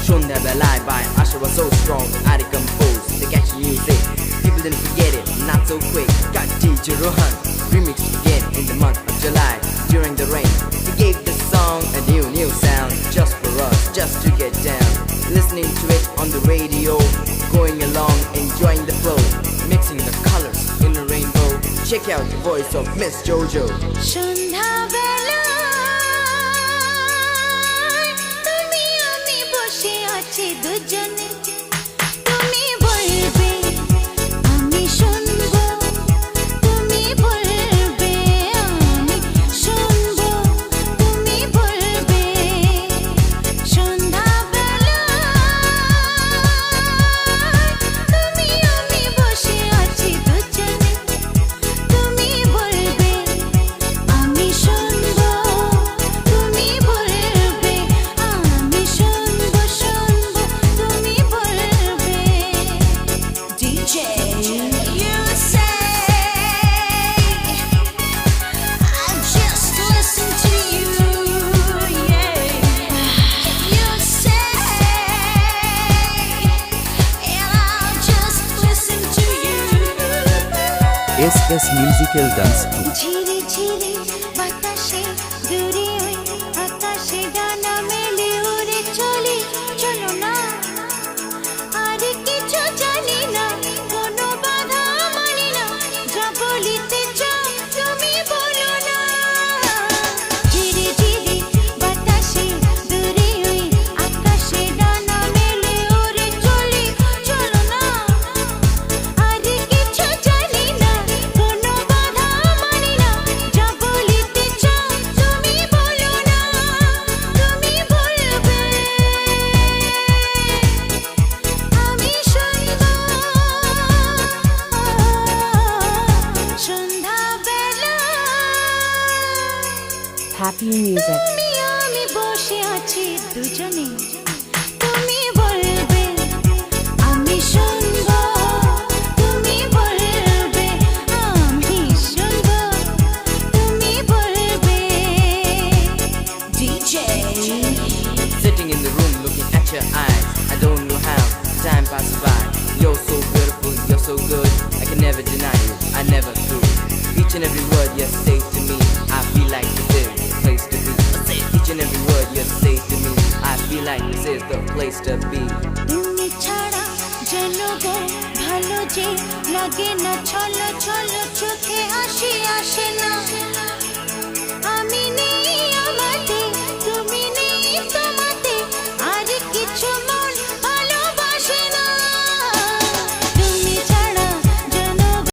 সন্ধ্যাবেলায় by Usher was so strong, I composed the catchy music. People didn't forget it, not so quick. Got DJ Rohan remixed again in the month of July. During the rain, he gave the song a new sound, just for us, just to get down. Listening to it on the radio, going along, enjoying the flow, mixing the colors in a rainbow. Check out the voice of Miss Jojo. তুমি আমি বসে আছি দুজনে, তুমি বলবে আমি শুনবো, তুমি বলবে আমি শুনবো, তুমি বলবে সন্ধ্যাবেলায় তুমি আমি বসে আছি দুজনে, তুমি বলবে আমি শুনবো, তুমি বলবে আমি শুনবো, তুমি বলবে DJ you say I just listen to you, yeah. You say and I'll just listen to you. SS Musical Dance Group. ঝিরি ঝিরি বাতাসে দূরে ওই আকাশে ডানা মেলে উড়ে চলি, চলো না আর কিছু জানি না, কোনো বাধা মানি না, যা বলিতে চাও তুমি বলো না। ঝিরি ঝিরি বাতাসে দূরে ওই আকাশে ডানা মেলে উড়ে চলি, চলো না আর কিছু জানি না, কোনো বাধা মানি না, যা বলিতে চাও তুমি বলো না, তুমি বলবে আমি শুনবো সন্ধ্যাবেলায়। Happy music. তুমি আমি বসে আছি দুজনে, তুমি বলবে আমি শুনবো, তুমি বলবে আমি শুনবো, তুমি বলবে DJ Sitting in the room looking at your eyes, I don't know how time passes by. You're so beautiful, you're so good, I can never deny you, I never do. Each and every word you say to me, I feel like this is the place to be. Each and every word you say to me, I feel like this is the place to be. তুমি ছাড়া যেন গো ভালো যে লাগে না, ছলো ছলো চোখে হাসি আসে না, আমি